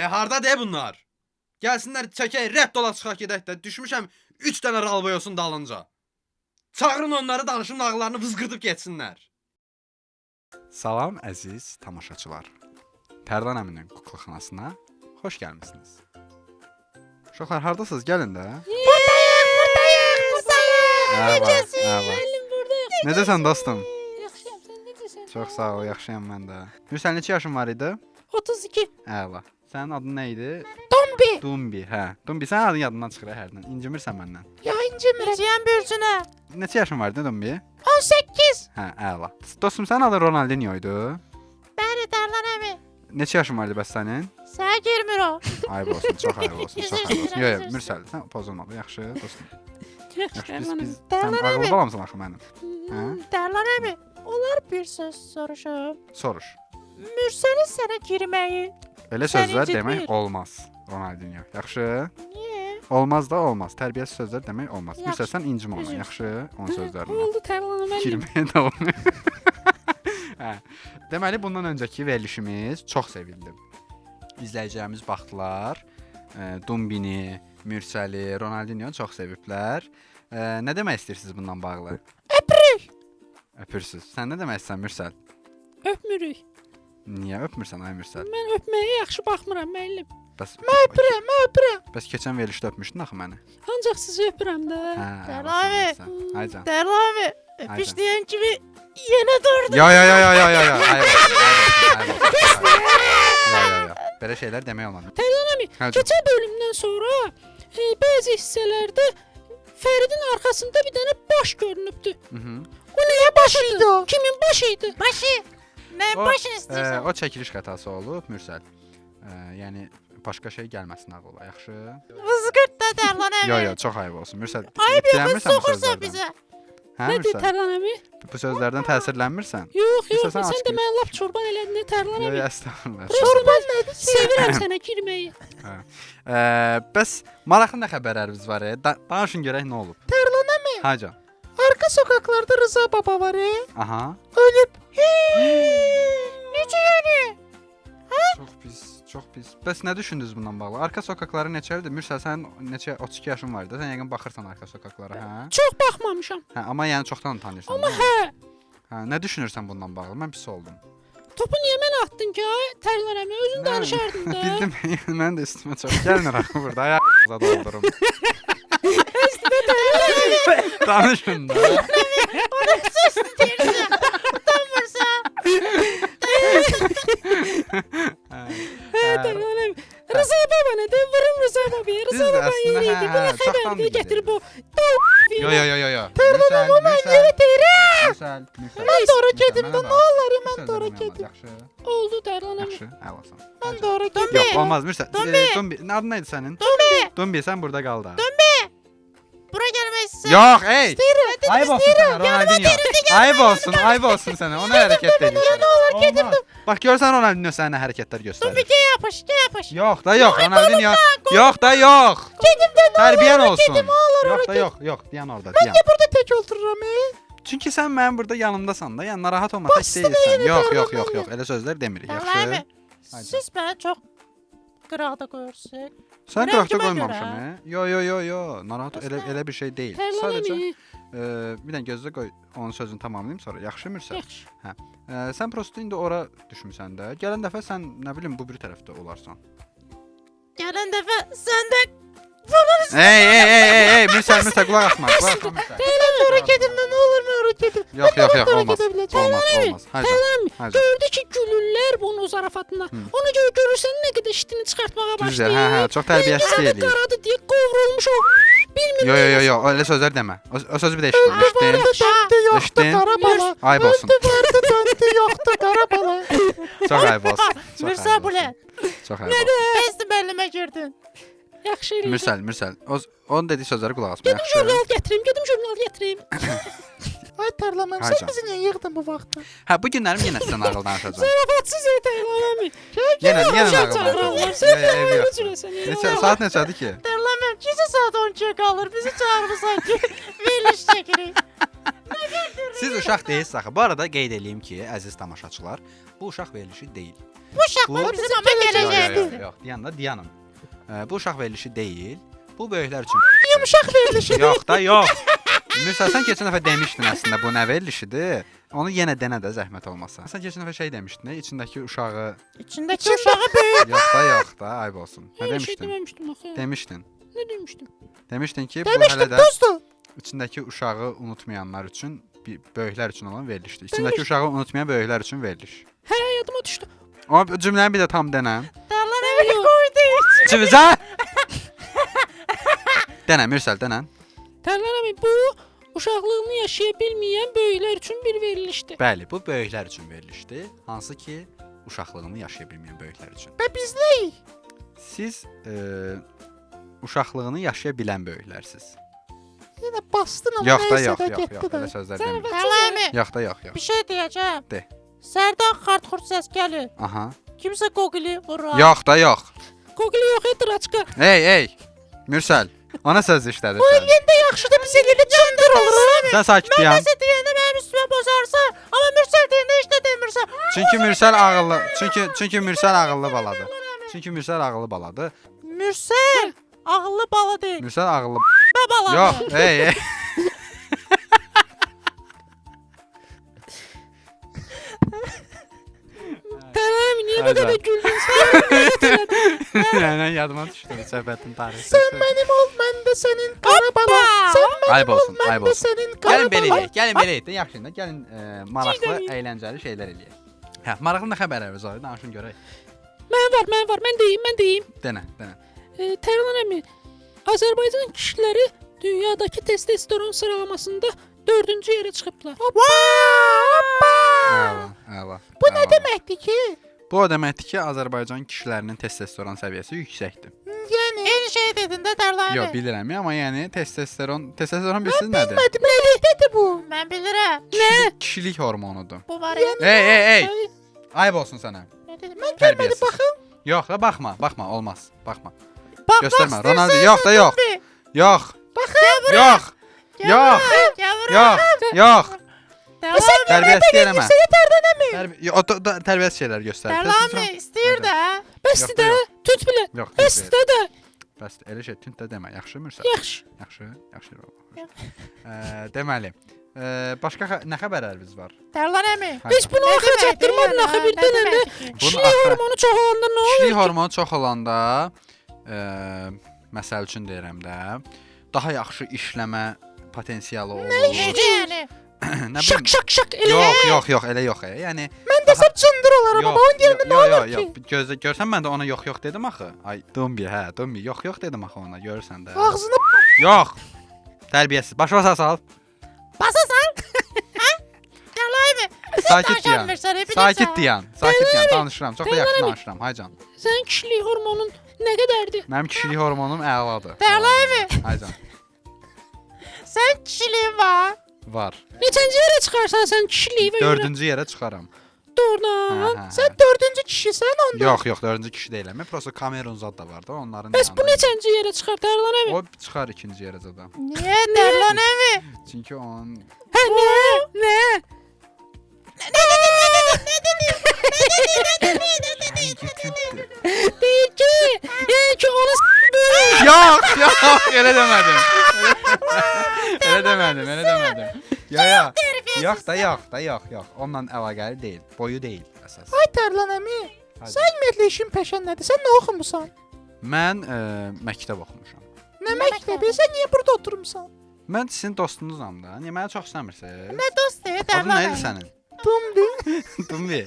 Harda de bunlar? Gəlsinlər çəkək, rədd ola çıxaq gedək də. Düşmüşəm 3 dənə ralboyosun dalınca. Çağırın onları, danışım nağıllarını vızqırdıb getsinlər. Salam əziz tamaşaçılar. Tərlan əminin kuklaxanasına xoş gəlmisiniz. Uşaqlar hardasınız? Gəlin də. Buradayıq. Necəsin? Müəllim buradayıq. Necəsən dostum? Yaxşıyam, sən necəsən? Çox sağ ol, yaxşıyam mən də. Sən neçə yaşın var idi? 32. Əla. Sənin adın nə idi? Dombi. Dumbi, hə. Dumbi, sənin adın yadından çıxır hərdən. İncimirsən məndən. Ya incimirəm. Necəyəm bölsünə? Neçə yaşın var idi Dumbi? 18. Hə, əla. Dostum, sənin adın Ronaldinho idi? Bəli, Tərlan əmi. Neçə yaşın var idi bəs sənin? Sənə girmir o. Ayıb olsun, çox ayıb olsun, çox ayıb olsun. Yox, Mürsəl, sən pozulmadı, yaxşı, dostum. Yaxşı, Biz sən ağıllı balamsan axı mənim. Hə? Tərlan əmi, olar bir söz soruşum. Soruş. Mürsəlin sənə girməyi. Elə Sən sözlər incitmir. demək olmaz, Ronaldinho. Yaxşı? Niyə? Olmaz da olmaz. Tərbiyəsiz sözlər demək olmaz. Yaxşı. Mürsəl, sən incimə ona, Üzr. yaxşı? Onun sözlərinə. Oldu Tərlan əmi. Girməyə davam. Hə. Deməli bundan öncəki verilişimiz çox sevildi. İzləyicilərimiz baxdılar. Dumbini, Mürsəli, Ronaldinho çox seviblər. Nə demək istəyirsiniz bundan bağlı? Öpürük. Öpürsüz. Sən nə demək istəsən Mürsəl? Öpmürük. Niyə öpmürsən ay Mürsəl? Mən öpməyə yaxşı baxmıram müəllim. Bəs Öpürəm, öpürəm. Bəs keçən verilişdə öpmüşdün axı məni. Ancaq sizi öpürəm də. Hə. Təlavi. Haycan. Tərlan əmi, öpüş deyən kimi yenə durdu. Ya. Hayır. Belə şeylər demək olmaz. Tərlan əmi, Haycan. keçən bölümdən sonra bəzi hissələrdə Fəridin arxasında bir dənə baş görünübdü. Mhm. O nəyə başıydı o? Kimin başıydı? Başı. Nə O, başını istəyirsən? o çəkiliş xətası olub Mürsəl. Yəni başqa şey gəlməsin ağlıma, yaxşı? Vızqırt da Tərlan əmi. Yo, çox ayıb olsun. Mürsəl, Ayıb yox, itkilənmirsən bu soxursan sözlərdən? bizə. Hə, Nədir Mürsəl? Tərlan əmi? Bu sözlərdən təsirlənmirsən? Yox, Mürsəl, sən sən açıq də mənə lap çorban elədin də Tərlan Yo, əmi. əstəğfurullah. Çorban nədir? Sevirəm sənə girməyi. Bəs maraqlı nə xəbərləriniz var? Danışın görək nə olub? Tərlan əmi, Haca. arka sokaklarda Rıza baba var. Aha. Ölüb. Necə yəni? Çox pis. Bəs nə düşündünüz bundan bağlı? Arka sokakları neçədir? Mürsəl, sənin neçə 32 yaşın var da, sən yəqin baxırsan arka sokaklara, hə? Çox baxmamışam. Hə, amma yəni çoxdan tanıyırsan. Amma değil mi? hə, Hə, nə düşünürsən bundan bağlı? Mən pis oldum. topu niyə mənə atdın ki? Ay, Tərlan əmi, özün danışardın da. Bildim, mən də üstümə çox gəlmir axı burada. Ayağınıza doldurum. Danışın da. Ona söz deyirsən. Utanmırsan. Tərlan əmi. Rıza baba nədir? Vurum Rıza babaya. Rıza Biz də baba əslində, yeriydi. Bu nə çoxdan xəbərdir? bilirik. Gətir bu. Yo. Tərlan əmi, mən yeri deyirəm. Mürsəl. Mən doğru gedim də, nə olar? Mən doğru gedim. Yaxşı, Oldu Tərlan əmi. yaxşı. Əlasan. Mən doğru gedim. Yox, olmaz Mürsəl. Dumbi, nə adın neydi sənin? Dumbi, sən burada qal da. Bura gəlmək istəyirəm. Yox, ey! Ayıb olsun sənə, Ronaldinho. Ayıb olsun sənə. Ona hərəkət edirsən. Nə olur gedim. Bax görsən Ronaldinho sənə hərəkətlər göstərir. Gəl yapış. Yox da yox, Ronaldinho. Yox da yox. Gedim də nə Tərbiyyən olsun. olur, Yox da yox, dayan orada, dayan. burada tək otururam. Çünki sən mənim burada yanımdasan da, yəni narahat olma, tək deyilsən. Yox, elə sözlər demirik, Tərlan yaxşı? əmi, siz mənə çox qıraqda qoyursunuz. Sən Rəngimə qıraqda görə. qoymamışam, Yo, narahat elə bir şey deyil. Tərlan Sadəcə əmi. bir dənə gözlə qoy, onun sözünü tamamlayım sonra. Yaxşı Mürsəl? Yaxşı. Sən prosto indi ora düşmüsən də. Gələn dəfə sən nə bilim bu bir tərəfdə olarsan. Gələn dəfə sən də Ey, Mürsəl, qulaq asma, Mürsəl. ora gedim də nə olur mən ora gedim. Yox, olmaz. gedə biləcəm. Olmaz. Hayca. Gördü ki gülürlər bunun zarafatına. Ona görə görürsən nə qədər işini çıxartmağa Düzdür, başlayır. çox tərbiyəsiz Rəngi eləyir. qaradı deyə qovrulmuş o. Bilmirəm. Yo, elə sözlər demə. O sözü bir də eşitdim. Döndü Eşitdin? bala. Ayıb olsun. Vardı döndü yoxdu qara bala. Çox ayıb olsun. Mirza bu nə? Çox ayıb olsun. Bəsdir müəllimə girdin. Yaxşı eləyir. Mürsəl. Onun dediyi sözləri qulaq asma, yaxşı? Jurnal gətirim. Ay tərləməm, Hayca. sən bizi niyə yığdın bu vaxtda? Hə, bu günlərim yenə sizə nağıl danışacağam. Zarafatsız Tərləməm. Yenə nağıl danışacağam. Sən Yox. cürəsən. Saat neçədir ki? Tərləməm, gecə saat 12-yə qalır. Bizi çağırmısan ki, veriliş çəkirik. Siz uşaq deyilsiniz axı. Bu arada qeyd eləyim ki, əziz tamaşaçılar, bu uşaq verilişi deyil. Bu uşaq Bu- bizim amma gələcəkdir. yox, deyəndə dayanın. Bu uşaq verilişi deyil. Bu böyüklər üçün. Yumuşaq verilişi. Yox da, yox. Mürsəl, sən keçən dəfə demişdin əslində bu nə verilişidir? Onu yenə denə də zəhmət olmasa. Sən keçən dəfə şey demişdin, içindəki uşağı. İçindəki uşağı böyük. Yox da, ayıb olsun. Nə Şey demişdin? deməmişdim axı. Demişdin. Nə demişdim? Demişdin ki, bu hələ də Düzdür. içindəki uşağı unutmayanlar üçün, böyüklər üçün olan verilişdir. İçindəki uşağı unutmayan böyüklər üçün veriliş. Hə, yadıma düşdü. O cümləni bir də tam denə. Dərlan əmi qoydu. Civizə! Denə, Mürsəl, denə. Dərlan əmi, bu uşaqlığını yaşaya bilməyən böyüklər üçün bir verilişdir. Bəli, bu böyüklər üçün verilişdir. Hansı ki, uşaqlığını yaşaya bilməyən böyüklər üçün. Və biz nəyik? Siz uşaqlığını yaşaya bilən böyüklərsiz. Yenə bastın amma Yox da, nəysə yox, də yox, getdi yox, də. elə sözlər Sən demirəm. Dərlan əmi, Yox da, yox, yox. bir şey deyəcəm. De. Sərdən xart-xurt səs gəlir. Aha. Kimsə qoqili vurur. Yox da, yox. Qoqili yox, Draçka. Ey, Mürsəl, ona söz işlədir. Bu eləyəndə yaxşıdır, biz eləyəndə cındır oluruq. Sən sakit dayan. Nəsə deyəndə mənim üstümə bozarsa, amma Mürsəl deyəndə heç nə demirsən. Çünki Mürsəl ağıllı, çünki Mürsəl ağıllı baladır. Çünki Mürsəl ağıllı baladır. Mürsəl ağıllı bala deyil. Mürsəl ağıllı. Baladır. Yox, ey. Dərlan əmi, niyə bu Ayda. qədər güldün sən? Yəni yadıma düşdü söhbətin tarihi. Sən mənim ol, mən də sənin qara bala. Sən mənim Ayıb ol, olsun, mən ayıb də olsun. sənin qara Gəlin belə bala. eləyək, gəlin belə eləyək. Yaxşı, indi gəlin maraqlı, Cidden. əyləncəli şeylər eləyək. Hə, maraqlı nə xəbərləriniz var? Danışın görək. Mən var, mən deyim. Denə. Dərlan əmi, Azərbaycan kişiləri dünyadakı testosteron sıralamasında 4-cü yerə çıxıblar. Əla. Bu nə deməkdir ki? Bu o deməkdir ki, Azərbaycan kişilərinin testosteron səviyyəsi yüksəkdir. Yəni eyni şey dedin də Dərlan Yox, bilirəm, amma yəni testosteron bilirsiniz nədir? Nədir bu? Mən bilirəm. Kişilik hormonudur. Bu var ya. Ey. Ayıb olsun sənə. Nə dedim? Mən Tərbiyəsiz. görmədim baxım. Yox da baxma, olmaz. Baxma. Bax, Göstərmə. Ronaldo, yox da yox. Yox. Baxım. Yox. Tərbiyəsiz eləmə. Səni Dərlan əmi. Tərbiyəsiz şeylər göstər. Dərlan əmi istəyir də. Bəsdir də. Yox, Tut bilə. Yox, Bəsdir də. bəs elə şey tünd də demə. Yaxşı Mürsəl? Yaxşı. Yaxşı. Deməli, başqa nə xəbərləriniz var? Dərlan əmi. Hayda. Heç bunu axı çatdırmadın axı bir dənə. Kişilik hormonu çox olanda nə olur? Kişilik hormonu çox olanda, məsəl üçün deyirəm də, daha yaxşı işləmə potensialı olur. Necə yəni? Nə Şak bilim. şak elə. Yox, elə yox. Yəni Mən desəm cındır olaram amma onun yerində nə olur ki? Yox. Görsən mən də ona yox dedim axı. Ay, Dumbi, yox dedim axı ona. Görürsən də. Ağzını Yox. Tərbiyəsiz. Başa sal. basa sal. Hə? Dərlan əmi. Sakit dayan. Sakit Sakit dayan. Danışıram. Çox da yaxşı danışıram. Haycan. Sənin kişilik hormonun nə qədərdir? Mənim kişilik hormonum əladır. Dərlan əmi. Haycan. Sən kişiliyin var. Var. Neçənci yerə çıxarsan sən kişiliyi və 4-cü yerə çıxaram. Doğrudan. Hə. Sən 4-cü kişisən onda. Yox, 4-cü kişi deyiləm. Prosta Kamerun zad da var da onların. Bəs bu neçənci yerə çıxar Dərlan əmi? O çıxar 2-ci yerə zada. Niyə Dərlan əmi? Çünki onun Hə nə? Deyir ki onu böyük. Yox, elə demədim. Elə demədim. Yox. Onunla əlaqəli deyil. Boyu deyil əsas. Ay Dərlan əmi. Sən ümumiyyətlə işin peşən nədir? Sən nə oxumusan? Mən məktəb oxumuşam. Nə məktəbi? Sən niyə burada oturmusan? Mən sizin dostunuzam da. Niyə məni çox istəmirsiniz? Nə dostu Adın nə idi sənin? Dumbi.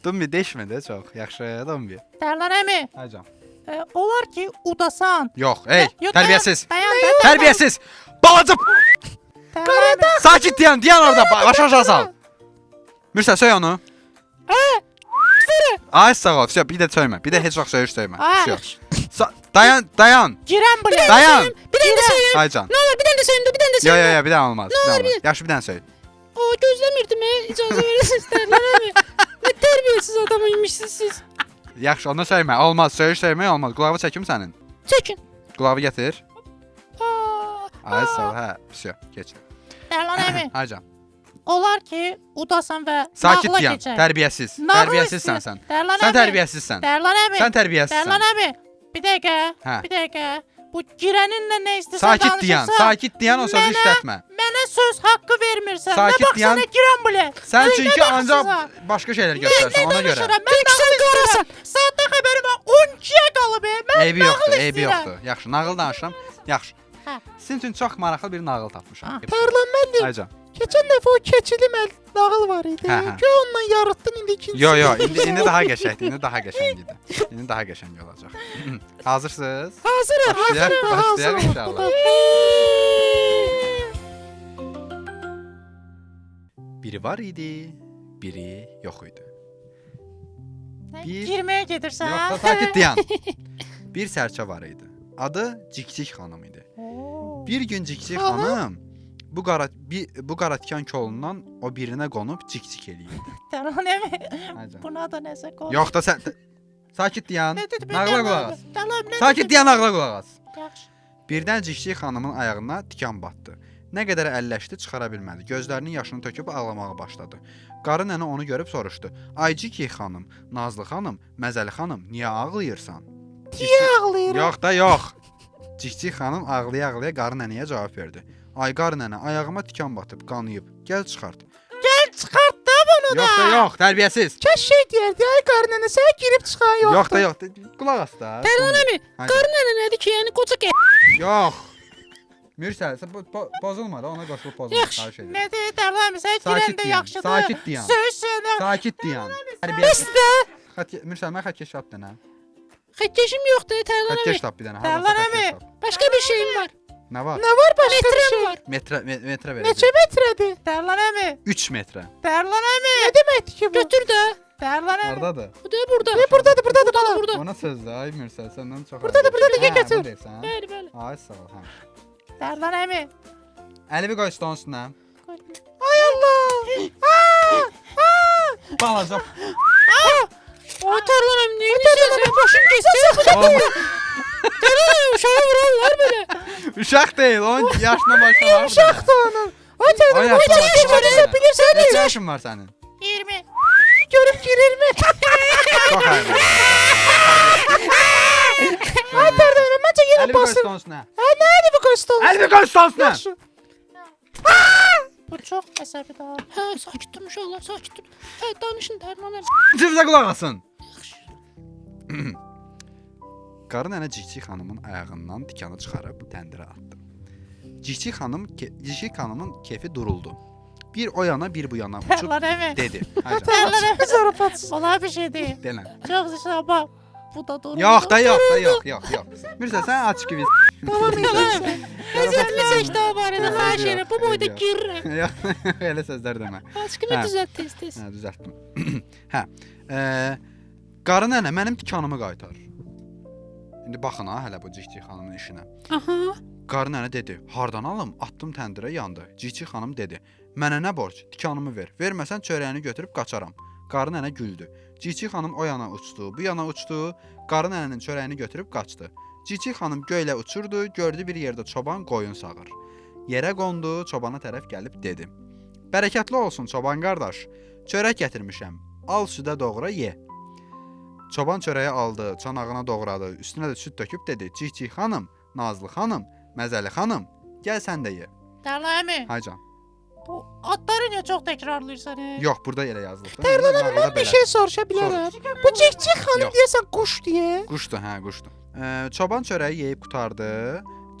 Dumbi deşmə də çox. Yaxşı, Dumbi. Dərlan əmi. Haycan. Olar ki udasan. Yox, Yox, tərbiyəsiz. dayan. Tərbiyəsiz. Balacı. Qarada. Sakit dayan orada. Başa aşağı sal. Mürsəl söy onu. Ay sağ ol. Bir də söymə. Bir də heç vaxt söymə. Dayan. Girən bilə. Dayan. Bir dənə də söylə. Haycan. Nə olur bir dənə də söylə, bir dənə də söylə. Yo, bir dənə olmaz. Yaxşı, bir dənə söy. O gözləmirdim icazə verirsiniz Dərlan əmi. Nə tərbiyəsiz adamıymışsınız siz. Yaxşı, onu söymə. Olmaz. Söymək olmaz. Qulağı çəkim sənin. Çəkin. Qulağı gətir. Aa, Ay sağ ol. Hə, vəsə, keç. Dərlan əmi. Haycan. olar ki udasan və Sakit nağıla dayan. keçək. Tərbiyəsiz. Nağıl Tərbiyəsizsən istəyir. sən. Dərlan Sən əmi. tərbiyəsizsən. Dərlan əmi. Sən tərbiyəsizsən. Dərlan əmi. Bir dəqiqə. Hə. Bir dəqiqə. Bu girəninlə nə istəsən Sakit dayan. danışırsan. Sakit dayan, o sözü işlətmə. Mənə söz haqqı vermirsən. Sakit nə bax dayan. sənə girən bilə. Sən Nə çünki danışırsan? ancaq başqa şeylər göstərsən ona görə. Danışıram. Mən nağıl istəyirəm. Saatda xəbərim var. 12-yə qalıb. Mən Eybi nağıl yoxdur, eybi istəyirəm. yoxdur. Yaxşı, nağıl danışıram. Yaxşı. Hə. Sizin üçün çox maraqlı bir nağıl tapmışam. Tərlan müəllim, Aycan. keçən dəfə o keçili nağıl var idi. Hə, hə. Göy onunla yarıtdın indi ikincisi. Yo, indi daha qəşəngdir, indi daha qəşəng idi. İndi daha qəşəng olacaq. Hazırsınız? Hazırım. Başlayaq inşallah. Biri var idi, biri yox idi. Bir- Girməyə gedirsən. Yoxsa sakit dayan. Bir sərçə var idi. Adı Cikcik xanım idi. Oo. Bir gün Cikcik Xanım? xanım bu qaratikan kolundan o birinə qonub cikcik eləyirdi. Dərlan əmi. Aycan. Buna da nəsə qoy. Yox da sən sakit dayan. Nə dedi? Nağıla qulaq as. Dərlan nə? Sakit dayan, nağıla qulaq as. Yaxşı. Birdən Cikcik xanımın ayağına tikan batdı. Nə qədər əlləşdi, çıxara bilmədi. Gözlərinin yaşını töküb ağlamağa başladı. Qarı nənə onu görüb soruşdu. Ay Cikcik xanım, Nazlı xanım, Məzəli xanım, niyə ağlayırsan? Niyə ağlayıram? Yox da yox. Cikcik xanım ağlaya-ağlaya qarı nənəyə cavab verdi. Ay qarı nənə, ayağıma tikan batıb, qanıyıb. Gəl çıxart. Gəl çıxart da bunu da. Yox da yox, tərbiyəsiz. Kəş şey deyərdi, ay qarı nənə, sənə girib çıxan yoxdur. Yox da yox. Qulaq as da. Tərlan əmi, Haydi. qarı nənə nədir ki, yəni qoca Yox. Mürsəl, sən pozulma da, ona qoşulub pozulma. Yaxşı. Xahiş edirəm. Nədir Dərlan əmi? Sən Sakit girəndə dayan, yaxşıdır. sakit dayan. Söysün. Sakit dayan. Tərbiyəsiz. Mürsəl, mən xətkeş tap dənə. Xətkeşim yoxdur, Tərlan əmi. Xətkeş tap bir dənə. Tərlan Harasa əmi. xətkeş tap. Başqa bir şeyim var. Nə var? Nə var başqa bir şey? Var. Metrə verəcəm. Neçə metrədir? Dərlan əmi. 3 metrə. Dərlan əmi. Nə deməkdir ki bu? Götür də. Dərlan əmi. Hardadır? Bu da burada. Buradadır, buradadır bala. Burada. Ona sözdür, ay Mürsəl, səndən çox. Buradadır, Hə, gətir. bu deyirsən? Bəli, bəli. Ay sağ ol, hə. Dərlan əmi. Əlimi qoy stolun üstünə. Ay Allah. Balaca. Ay Tərlan əmi, nə edirsən? Sən başın keçsin. Tərlan əmi, uşağı vurarlar belə. Uşaq deyil, 10 yaşına başlar. Uşaqdır onun. Ay Tərlan əmi, Ay, o yaşlı çəkişməni başlar. bilirsən. Neçə yaşın var sənin? 20. Görüb girirmi? Çox əyri. Ay Tərlan əmi, məncə yenə Əlimi qoy basın. stolun üstünə. Hə, nədir bu qostol? Əlimi qoy stolun üstünə. Yaxşı. Bu çox əsəbi də. Hə, sakit dur uşaqlar, sakit dur. Hə, danışın Tərlan əmi. Cibizə qulaq asın. Qarı nənə Cikcik xanımın ayağından tikanı çıxarıb təndirə atdı. Cikcik xanımın kefi duruldu. Bir o yana, bir bu yana uçub Dərlan əmi. dedi. Hayca. Dərlan əmi. Zarafatsız. Ola bir şey deyil. Denən. Çox zişə bax. Bu da durur. Yox da yox da yox yox yox. Mirsə sən aç gibi. Tamam inşallah. Əziyyətli çəkdi o barədə xahiş edirəm. Bu boyda Yox. girirəm. Yox, elə sözlər demə. Açıqını Hə. düzəlt tez-tez. Hə, düzəltdim. Hə. Qarı nənə mənim tikanımı qaytar. İndi baxın ha hələ bu Cikcik xanımın işinə. Aha. Qarı nənə dedi: "Hardan alım? Atdım təndirə yandı." Cikcik xanım dedi: "Mənə nə borc? Tikanımı ver. Verməsən çörəyini götürüb qaçaram." Qarı nənə güldü. Cikcik xanım o yana uçdu, bu yana uçdu. Qarı nənənin çörəyini götürüb qaçdı. Cikcik xanım göylə uçurdu, gördü bir yerdə çoban qoyun sağır. Yerə qondu, çobana tərəf gəlib dedi: "Bərəkətli olsun çoban qardaş. Çörək gətirmişəm. Al südə doğra ye." Çoban çörəyi aldı, çanağına doğradı, üstünə də süd töküb dedi: "Cikcik xanım, Nazlı xanım, Məzəli xanım, gəl sən də ye." Dərlan əmi. Haycan. Bu adları niyə çox təkrarlayırsan? Yox, burada elə yazılıbdı. Tərlan əmi, mən bir şey soruşa bilərəm. Bu Cikcik xanım Yox. deyəsən quş deyə. Quşdur, hə, quşdur. Çoban çörəyi yeyib qurtardı.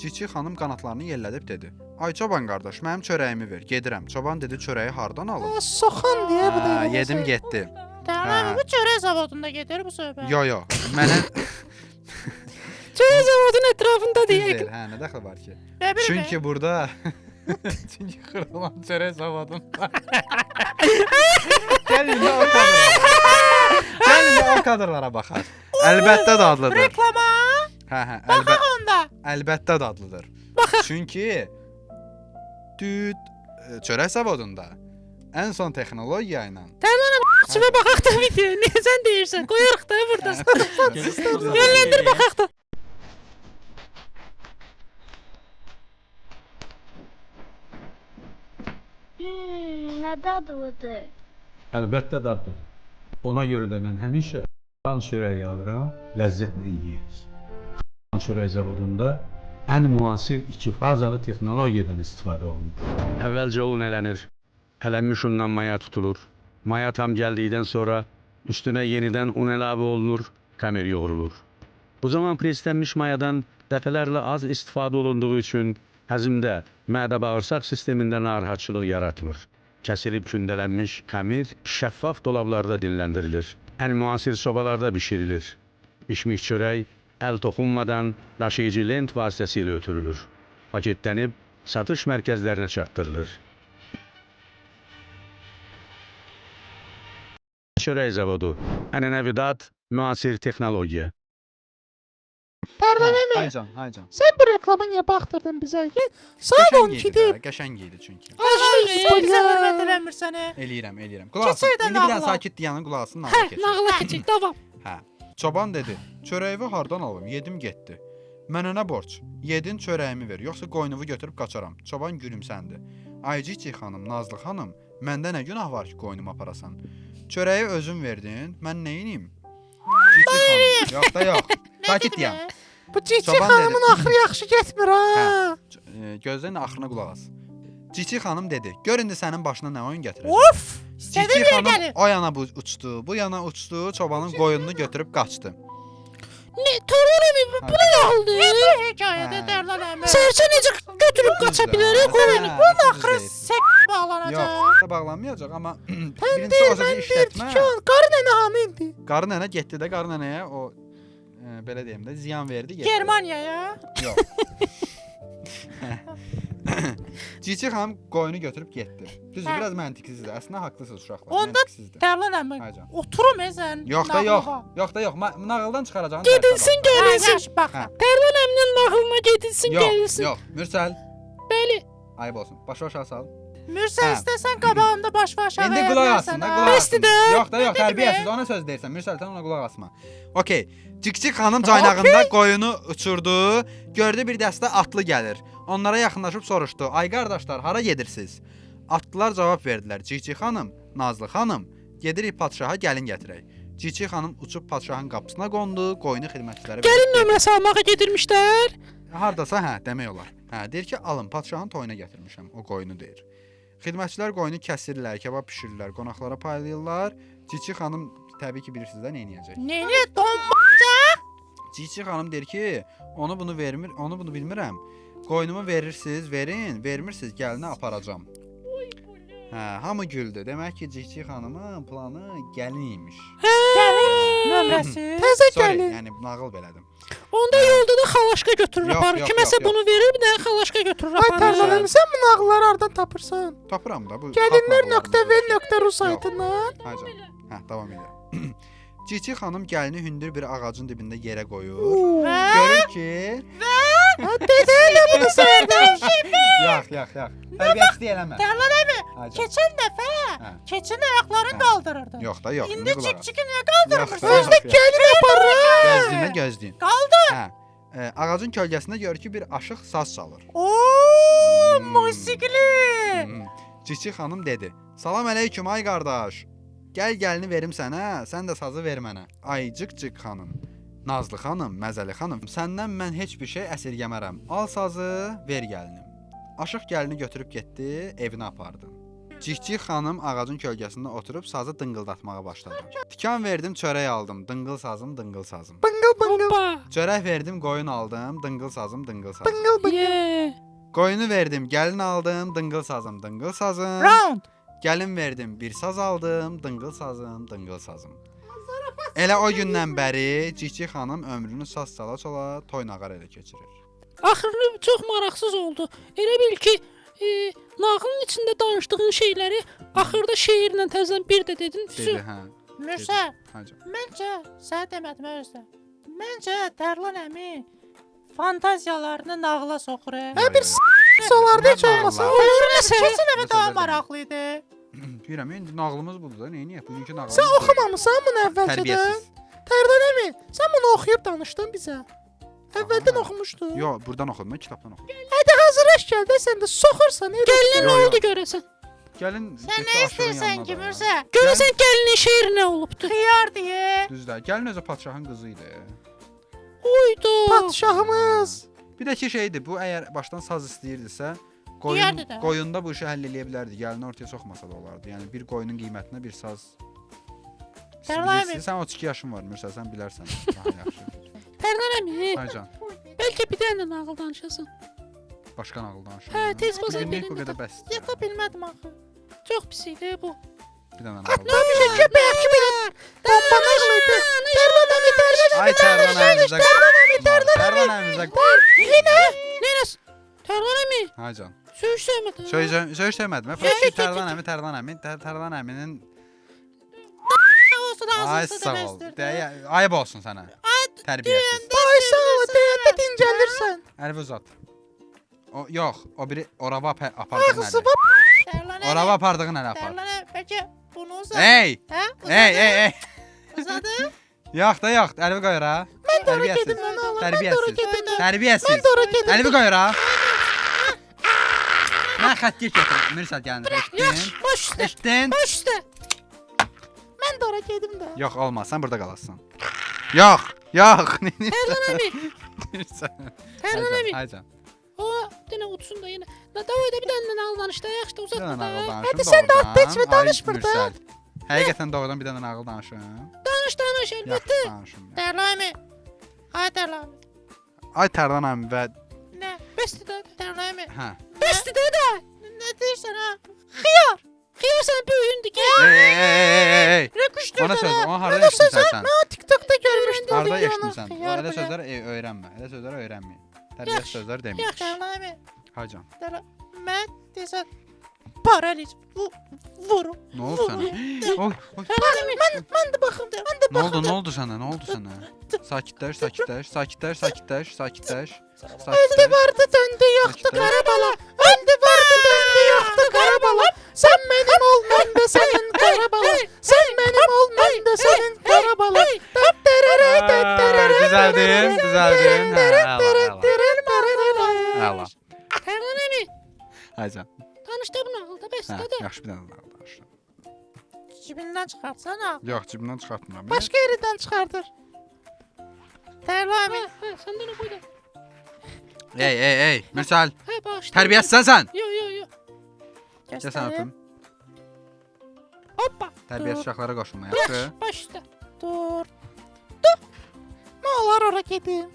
Cikcik xanım qanatlarını yellədib dedi: "Ay çoban qardaş, mənim çörəyimi ver, gedirəm." Çoban dedi: "Çörəyi hardan alım?" Soxan deyə bu da. Hə, yedim getdi. Dərlan əmi bu çörək zavodunda gedir bu söhbət. Yo, yo. Mənə Çörək zavodunun ətrafında deyək. deyil, hə, nə dəxli var ki? Və bir Çünki burada çünki xırılan çörək zavodunda. Gəlin də o kadrlara. Gəlin də o kadrlara baxaq. Əlbəttə dadlıdır. reklama Hə, onda. əlbəttə dadlıdır. Baxaq. Çünki çörək zavodunda ən son texnologiya ilə Çıxıva baxaq da video. Niyə sən deyirsən? Qoyarıq da burada. Yönləndir baxaq da. Nə Nə dadlıdır? Əlbəttə dadlı. Ona görə də mən həmişə qan çörəyi alıram, ləzzətli yeyir. Qan çörəyi zavodunda ən müasir iki fazalı texnologiyadan istifadə olunur. Əvvəlcə un ələnir, ələnmiş undan maya tutulur. Maya tam gəldikdən sonra üstünə yenidən un əlavə olunur, xəmir yoğrulur. Bu zaman preslənmiş mayadan dəfələrlə az istifadə olunduğu üçün həzmdə, mədə-bağırsaq sistemində narahatçılıq yaratmır. Kəsilib kündələnmiş xəmir şəffaf dolablarda dinləndirilir. Ən müasir sobalarda bişirilir. Bişmiş çörək əl toxunmadan daşıyıcı lent vasitəsilə ötürülür. Paketlənib satış mərkəzlərinə çatdırılır. Çörək zavodu. Ənənəvi dad, müasir texnologiya. Tərlan Haycan, haycan. Sen bu reklamı niye baktırdın bize? Saat Qəşəng 12'de. idi, qəşəng idi çünki. Sən bizə hörmət eləmir səni. Eləyirəm. Qulaq asın. Keçək də İndi bir dənə nağıla. sakit dayanın, qulaq asın, nağıla Hə, keçin. nağla keçək, davam. Hə. Çoban dedi: "Çörəyi hardan alım? Yedim getdi. Mənə nə borc? Yedin çörəyimi ver, yoxsa qoynuvu götürüb qaçaram." Çoban gülümsəndi. "Aycici xanım, Nazlı xanım, məndə nə günah var ki, qoynumu aparasan? Çörəyi özün verdin, mən nə edeyim?" Cici xanım, yox da yox. Sakit dayan. Bu Cici Çoban xanımın dedi. axırı yaxşı getmir ha. Gözlərin axırına qulaq as. Cici xanım dedi: "Gör indi sənin başına nə oyun gətirəcəm." Of! Cici İstədim xanım gəlib. o yana bu uçdu, bu yana uçdu, çobanın qoyununu götürüb qaçdı. Ne, Tərlan əmi, bu ne aldı? Hekayədə Hə. Tərlan əmi. Sərçə necə götürüb qaça bilər qoyunu? Bunun Axırı sək bağlanacaq. yox, bağlanmayacaq amma birinci o sözü işlətmə. Qarı nənə hamı indi. Qarı nənə getdi də, qarı nənəyə o belə deyim də ziyan verdi, getdi. Germaniyaya. Yox. Cici xanım qoyunu götürüb getdi. Düzdür, Hə. biraz məntiqsizdir. Əslində haqlısınız uşaqlar. Onda Məntiqsizdir. Tərlan əmi. Haycan. Oturum sən. Yox da yox. Yox da yox. Nağıldan çıxaracağın. Gedilsin, gəlinsin. Yaş bax. Hə. Tərlan əminin nağılına gedilsin, Yox, gəlinsin. yox. Mürsəl, Bəli. ayıb olsun. Başı aşağı sal. Mürsə Hə. istəsən qabağımda baş aşağı İndi qulaq asın da, qulaq Bəsdir asın. də. Yox da yox, Nə dedim tərbiyəsiz. Ona söz deyirsən. Mürsəl, sən ona qulaq asma. Okay. Cikcik xanım caynağında qoyunu uçurdu. Gördü bir dəstə atlı gəlir. Onlara yaxınlaşıb soruşdu: "Ay qardaşlar, hara gedirsiniz?" Atlılar cavab verdilər: "Cikcik xanım, Nazlı xanım, gedirik padşaha gəlin gətirək." Cikcik xanım uçub padşahın qapısına qondu, qoyunu xidmətçilərə Gəlin nömrəsi almağa gedirmişlər. Hardasa hə, demək olar. Hə, deyir ki, alın, padşahın toyuna gətirmişəm, o qoyunu deyir. Xidmətçilər qoyunu kəsirlər, kebab bişirirlər, qonaqlara paylayırlar. Cici xanım təbii ki, bilirsiniz də nə edəcək. Nəyə don Cici xanım deyir ki, onu bunu bilmirəm. Qoynumu verirsiniz, verin, vermirsiniz, gəlinə aparacam. Hə, hamı güldü. Demək ki, Cici xanımın planı gəlin imiş. nömrəsi? Təzə Sorry, gəlin. yəni nağıl belədim. Onda yolda da xalaşka götürür Yox, aparır. yox, Kiməsə yox, yox. bunu verir, bir də xalaşka götürür Ay aparır. Tərlan əmi, sən bu nağılları hardan tapırsan? Tapıram da bu. Gəlinlər.v.ru saytından. Haycan. Hə, davam edirəm. Cici xanım gəlini hündür bir ağacın dibində yerə qoyur. Hə? Görür ki, Dedə elə bunu sayırdım. yox. Tərbiyəsizlik eləmə. Tərlan əmi, Haycan. keçən dəfə Hə. keçin ayaqlarını qaldırırdın. Yox da yox. İndi qulaq as. çik-çiki niyə Yox qaldırmırsan? da, yox, yox. Gəlin aparır. Gözləyin. Qaldı. Hə. Ağacın kölgəsində görür ki, bir aşıq saz çalır. Oo, musiqili. Cici xanım dedi: "Salam əleyküm ay qardaş. Gəl gəlini verim sənə, sən də sazı ver mənə." Ay cık xanım, Nazlı xanım, Məzəli xanım, səndən mən heç bir şey əsirgəmərəm. Al sazı, ver gəlinim. Aşıq gəlini götürüb getdi, evinə apardı. Cikcik xanım ağacın kölgəsində oturub sazı dıngıldatmağa başladı. Tikan verdim, çörək aldım, dıngıl sazım, dıngıl sazım. Hoppa. Çörək verdim, qoyun aldım, dıngıl sazım, dıngıl sazım. Yeah. Qoyunu verdim, gəlin aldım, dıngıl sazım, dıngıl sazım. Round. Gəlin verdim, bir saz aldım, dıngıl sazım, dıngıl sazım. Elə o gündən bəri Cici xanım ömrünü saz çala-çala toy nağar elə keçirir. Axırı çox maraqsız oldu. Elə bil ki, nağılın içində danışdığın şeyləri axırda şeirlə təzədən bir də dedin. Dedi, hə. Mürsə, Hacı. məncə sənə demədim özdə. Məncə Tərlan əmi fantaziyalarını nağıla soxur. Bir Solarda heç olmasa olur nəsə. Keçən dəfə Nəsə daha dedim. maraqlı idi. Bilirəm, indi nağılımız budur da, neyniyək? Bugünkü nağılımız. Sən oxumamısan bunu əvvəlcədən? Tərbiyəsiz. Tərlan əmi, sən bunu oxuyub danışdın bizə. Əvvəldən Aha. oxumuşdun. Yox, buradan oxudum, kitabdan oxudum. Hadi hazırlaş gəl də sən də soxursan. Gəlinə nə Yo, yo. oldu görəsən? Gəlin Sən getdi nə aşığın istəyirsən yanına ki, da. Mürsə? Görəsən gəlinin şeiri nə olubdu? Xiyar deyə. Düzdür. Gəlin özü padşahın qızı idi. Uydu. Padşahımız. Bir də ki şeydir, bu əgər başdan saz istəyirdisə, Deyərdi də. qoyunda bu işi həll eləyə bilərdi. Gəlini ortaya soxmasa da olardı. Yəni bir qoyunun qiymətinə bir saz. Tərlan abi. Sən 32 yaşın var Mürsə, sən bilərsən. Daha yaxşı. Tərlan əmi, Aycan, bəlkə bir dənə nağıl danışasan. başqa nağıl danışır. Hə, tez bazar Günlük bu birində. qədər bəs. Yata bilmədim axı. Çox pis idi bu. Bir dənə nağıl. Bir köpək kimi də bombanı işlədi. Tərlan əmi, tərlan Ay Tərlan əmizə. Tərlan əmizə. Neynəs? Tərlan əmi, Aycan. söyüş sevmədi. Söyüş sevmədim. Fəqət Tərlan əminin olsun ay ağzınızda sağ demək ol. istəyirdim. Ayıb olsun sənə. Tərbiyəsiz. Ay sağ ol, deyəndə dincəlirsən. Əlvi uzat. O yox, o biri orava apardığın əli. Tərlan Orava apardığın əli apar. Tərlan əmi, bəlkə bunu uzat. Ey! Hə? Ey! Uzadı. Yox da yox, əlvi qoy ora. Mən Dora gedim, mən alam. Tərbiyəsiz. Tərbiyəsiz. Mən dora gedim. Əlvi qoy ora. Mən xəttir gətir. Mirsad gəldi. Eşitdin? Baş üstə, Eşitdin? baş üstə. Mən dora gedim də. Yox, olmaz. Sən burada qalasın. Yox. Tərlan əmi, Tərlan əmi. Aycan. O, denə utsun da yenə. Da davayda bir dənə nağıl danış da, yaxşı da uzatma da. Hadi sən də at, heç mi danış burada? Həqiqətən doğrudan bir dənə nağıl danışın. Danış, əlbəttə. Yaxşı danışın. Tərlan əmi. Ay Tərlan əmi. Ay Tərlan əmi və Nə? Bəsdir də. Tərlan əmi. hə. Bəsdir də. Nə deyirsən ha? Xiyar sən böyüyündü ki. Ey. Röküşdür Ona söz, sənə. ona harda eşitmisən sən? Mən TikTokda görmüşdüm. Harda videonu. eşitmisən? Xiyar Elə bu ya. sözlər öyrənmə. Elə sözlər öyrənməyin. Tərbiyəsiz Yaxşı, sözlər deməyin. Yaxşı. Tərlan əmi. Hacan. Tərlan. Mən desən paraliz. Vurum. Nə oldu sənə? Oy, oy. Mən də baxım da. Mən də Nə oldu? Nə oldu sənə? Nə oldu sənə? Sakitləş. Öldü vardı döndü yoktu Karabala. Öldü vardı döndü yoktu Karabala. Sen benim ol ben de senin Karabala. Sen benim ol ben de senin Karabala. Düzəldin. Əla. Tərlan əmi, Hacan. danış da bu nağılda, Hə, bəsdir də. yaxşı bir dənə nağıl danış. Cibinden çıkartsana. Yox, cibimdən çıxartmıram. Başka yerinden çıkartır. Terla abi. Hə, sən də nə qoy da. Ey, Mürsəl. Hə, bağışla. Tərbiyəsizsən sən. Yo. Gəl sən öpüm. Hoppa. Tərbiyəsiz uşaqlara qoşulma, yaxşı? Baş üstə. Dur. Dur. Ne olur ora gedim.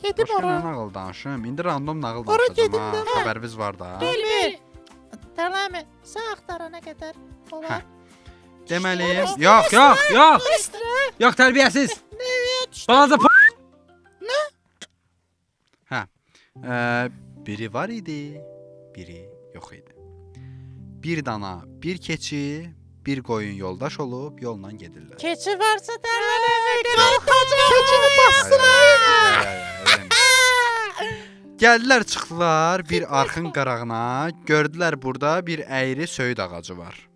Gedim Başqa nə ora. nağıl danışım? İndi random nağıl Ora danışacağım gedim ha. də. Xəbəriniz var da. Bəli. Terla abi. Sen aktarana kadar. Hə. Olar. Deməli, yox. Yox, tərbiyəsiz. Balaca Nə? Hə. Biri var idi, biri yox idi. Bir dana, bir keçi, bir qoyun yoldaş olub yolla gedirlər. Keçi varsa terla abi. Keçini bassın. Gəldilər çıxdılar bir arxın qarağına, gördülər burada bir əyri söyüd ağacı var.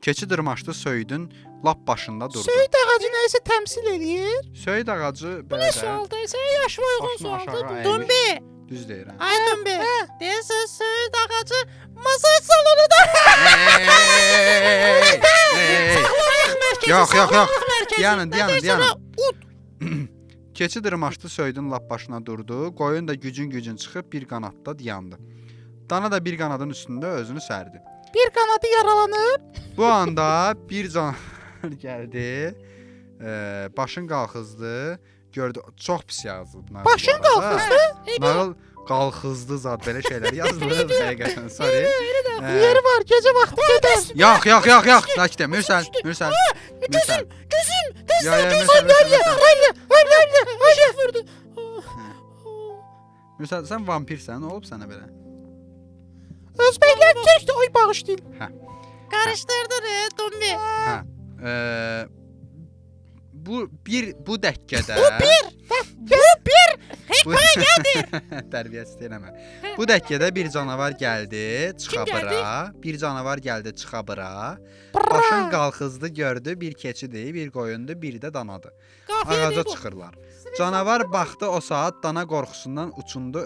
Keçi dırmaşdı söyüdün lap başında durdu. Söyüd ağacı neyse temsil eləyir. Söyüd ağacı Ne belə sualdı? Sən yaş uyğun başını sualdı aşağı bu. əymiş. Dumbi. Düz deyirəm. Ay Dumbi. Deyirsən söyüd ağacı masaj salonunda. Yox. Mərkəzi. Dayanın. Keçi dırmaşdı söyüdün lap başına durdu. Qoyun da gücün çıxıb bir qanadda dayandı. Dana da bir qanadın üstündə özünü sərdi. Bir kanadı yaralanıb. Bu anda bir canavar gəldi. Başın qalxızdı. Gördü, çox pis yazılıb. nağıl Başın bu arada. qalxızdı? Nağıl qalxızdı zad belə şeylər yazılır həqiqətən. Sorry. Yeri var gece vakti gedər. Yox. Sakit ol. Mürsəl. Gözüm. Mürsəl. Vurdu. Mürsəl, sən vampirsən, nə olub sənə belə? Özbekler Türk'tü. Oy bağışlayın. Karıştırdın Dumbi. Bu dəqiqədə tərbiyəsiz eləmə. Bu dəqiqədə bir canavar gəldi, çıxa bura. Bir canavar gəldi, çıxa bura. Başın qalxızdı, gördü, bir keçidir, bir qoyundur, bir də danadır. Ağaca çıxırlar. Canavar baxdı o saat dana qorxusundan uçundu,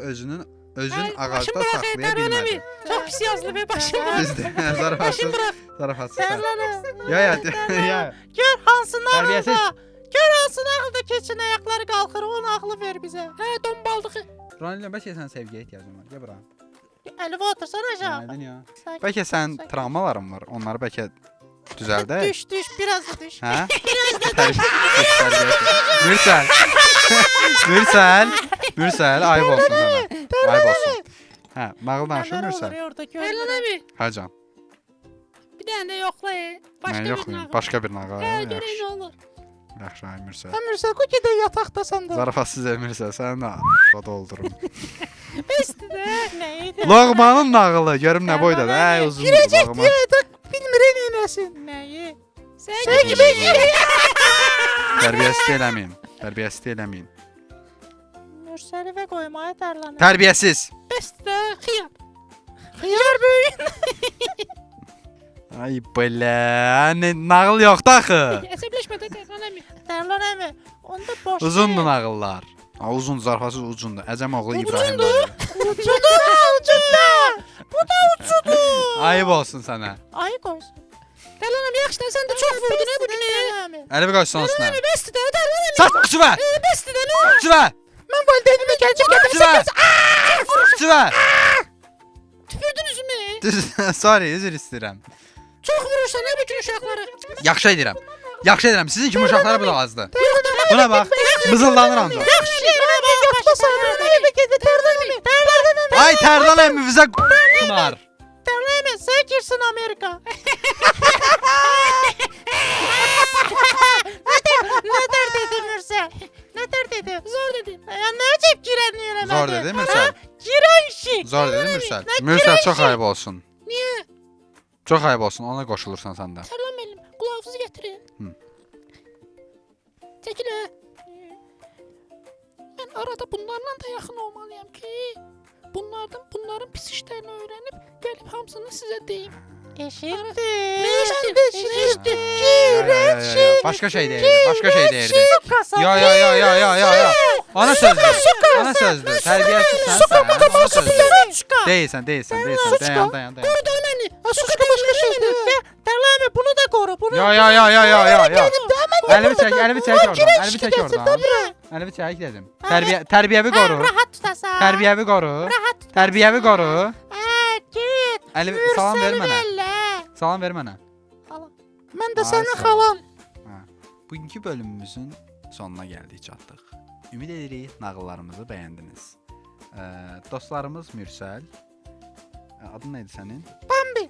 özün Ay, ağacda başım bırak, saxlaya Tərlan əmi. bilmədi. Çox pis yazılıb, başım bırak. Düzdür. Zarafatsız. Zarafatsız. Ya ya ya. Gör hansı Tərbiyəsiz. nağılda. Gör hansı nağılda keçin ayaqları qalxır. O nağılı ver bizə. Hə, dombaldığı. Ronaldo bəlkə sən sevgiyə ehtiyacın var. Gəl bura. Əlifə otursan aşağı. Nədən ya? Sakin, Bəlkə sən sakin. travmaların var. Onları bəlkə düzəldək. Düş, biraz da düş. Hə? Mürsəl. Mürsəl, ayıb olsun sənə. Ayıb olsun. Hə, nağıl danışır Nələr olur Mürsəl. orada Tərlan görürəm. əmi, Hə can. bir dənə də yoxla. Başqa Mən bir yoxlayım. nağıl. Başqa bir nağıl. Hə, görək Yaxşı. nə olur. Yaxşı, ay Mürsəl. Sən Mürsəl qoy gedək yataqdasan da. Zarafatsız Mürsəl, sən də doldurum. Bəsdir də. Nə idi? Loğmanın nağılı, görüm nə boydadır. Ay uzun. Girəcək deyə də bilmir neynəsin. Nəyi? Sən kimi? Tərbiyəsiz eləməyin. Tərbiyəsiz eləməyin. Mürsəli və qoymaya tərlanır. Tərbiyəsiz. Bəsdir də, xiyar. Xiyar böyük. Ay belə, nağıl yoxdur axı. Əsəbləşmə də Tərlan əmi. Tərlan əmi, onda boş. Uzundur nağıllar. Ha, uzun, zarfasız uzundur. Əcəm oğlu İbrahim. Ucunda, ucunda. Bu da ucudur. Ayıb olsun sənə. Ayı qoysun. Tərlan əmi, yaxşı da sən də çox vurdun ha bu günü. Tərlan əmi. Əlimi qoysun üstünə. Əmi, bəsdir də, Tərlan əmi. Sat qıçıva. Bəsdir də, nə olur? Qıçıva. Mən valideynimə gələcəm Qıçıva. Qıçıva. Tüpürdün üzümə. Sorry, üzr istəyirəm. Çox vurursan ha bu gün uşaqları. Yaxşı edirəm. Yaxşı edirəm. Sizin kimi uşaqlara bu da azdır. Buna bax. Mızıldanır ancaq. Yoxlasan, evə gedib Tərlan əmi. Tərlan əmi. Ay Tərlan əmi bizə qınar. Tərlan əmi, sən girsin Amerika. Nədər dedi Mürsəl? Nədər dedi? Zor dedim. Ya nə əcəb girən yerə Zor dedi Mürsəl. Girən işi. Zor dedi Mürsəl. Mürsəl çox ayıb olsun. Niyə? Çox ayıb olsun. Ona qoşulursan sən də. Tərlan müəllim, qulağınızı gətirin. Hı. Çəkil ha. Mən arada bunlarla da yaxın olmalıyam ki, bunların pis işlərini öyrənib gəlib hamısını sizə deyim. Eşitdim. Eşitdim. Başqa şey deyirdi. Başqa şey deyirdi. Ya. Ana sözdür. Ana sözdür. Tərbiyəsiz sənsən. Ana sözdür. Deyilsən. Dayan. Burada məni. Suska başqa şeydir. Tərlan əmi, bunu da qoru. Bunu. Ya. Əlimi çək oradan. Əlimi çək dedim. Tərbiyəvi qoru. Rahat tutasan. Tərbiyəvi qoru. Rahat. Tərbiyəvi qoru. Git. Əlimi salam ver mənə. Mürsəli. Salam ver mənə. Mən də Ay, sənin sağ ol. xalan. Bugünkü bölümümüzün sonuna gəldik, çatdıq. Ümid edirik nağıllarımızı bəyəndiniz. Dostlarımız Mürsəl. Adın neydi sənin? Bambi.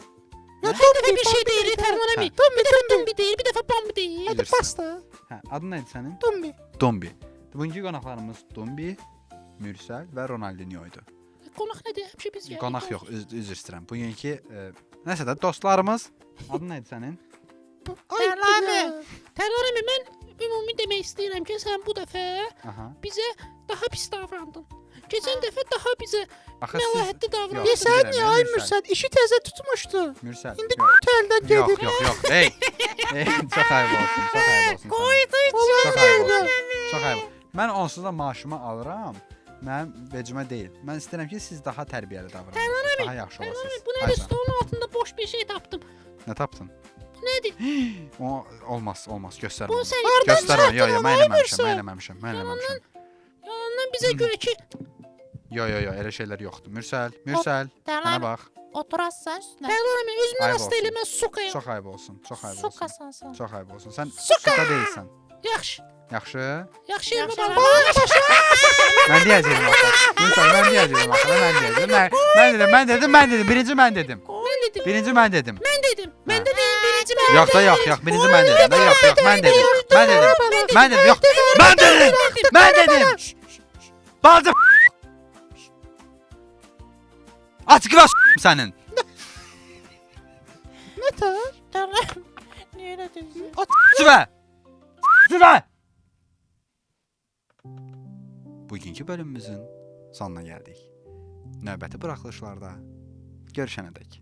Ya bir dəfə bir şey deyir Tərlan əmi. Bir dəfə Dumbi deyir, bir dəfə Bambi deyir. Hadi Bilirsən. basta. Hə, adın neydi sənin? Dumbi. Dombi. Bugünkü qonaqlarımız Dombi, Mürsəl və Ronaldinho idi. Qonaq nə deyir? Həmişə biz gəlirik. Qonaq yox, üzr istəyirəm. Bugünkü nəsə də dostlarımız. Adın neydi sənin? Tərlan əmi. Tərlan əmi, mən ümumi demək istəyirəm ki, sən bu dəfə Aha. bizə daha pis davrandın. Keçən dəfə daha bizə Axı siz məlahətli davrandın. Yox. Sən niyə ay Mürsəl. Mürsəl? İşi təzə tutmuşdu. Mürsəl. İndi yox. təldən Yox, gedir. yox. Ey. Çox ayıb olsun. Çox ayıb olsun. sənə. Qoydu Çox ayıb içində. olsun. Çox ayıb. Mən onsuz da maaşımı alıram. Mənim vecimə deyil. Mən istəyirəm ki, siz daha tərbiyəli davranasınız. Daha yaxşı olasınız. Bu nədir? Stolun altında boş bir şey tapdım. Nə tapdın? Bu nədir? O olmaz, göstərmə. Bu sən Göstərmə. Yo, Hardan mən almırsan? eləməmişəm. yalandan bizə görə ki, Yo, elə şeylər yoxdur. Mürsəl, mənə Tərlan bax. oturarsan üstünə. Tərlan əmi özünü Ayıb rast olsun. eləmə, sukayam. Çox ayıb olsun. Sukasan sən. Çox ayıb olsun. Sən suda deyilsən. Yaxşı. Yaxşı. Yaxşı Yaxşı, baba. Mən deyəcəyəm axı. Mürsəl, mən deyəcəyəm axı. Mən dedim. Birinci mən dedim. Mən dedim. Birinci mən dedim. Mən dedim. Mən dedim. Birinci mən. Yox da yox. Birinci mən dedim. Yox, mən dedim. Yox. Mən dedim. Bacım. Açıq və sənin. Nə tər? Tərlan. Niyə elə deyirsən? Sıvə. Bugünkü bölümümüzün sonuna gəldik. Növbəti buraxılışlarda görüşənədək.